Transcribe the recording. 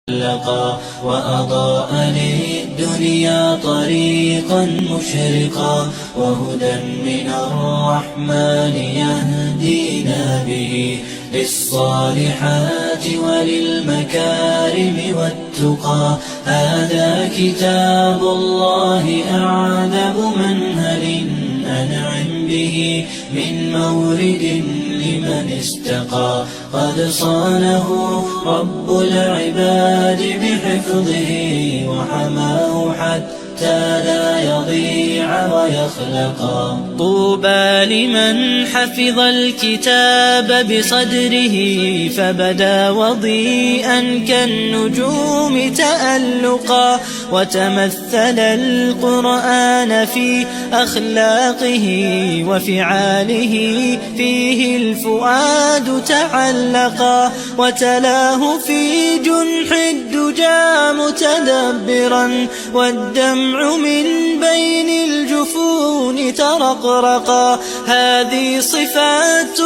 لقى وأضاء للدنيا طريقا مشرقا وهدى من الرحمن يهدينا به للصالحات وللمكارم والتقى. هذا كتاب الله أعذب منهل أنعم به من مورد لمن استقى. قد صانه رب العباد بحفظه وحماه حتى لا يضيع ويخلقا. طوبى لمن حفظ الكتاب بصدره فبدا وضيئا كالنجوم تألقا وتمثل القرآن في أخلاقه وفعاله فيه الفؤاد تعلقا وتلاه في جنح الدجى متدبرا والدمع من بين الجفون ترقرقا. هذه صفات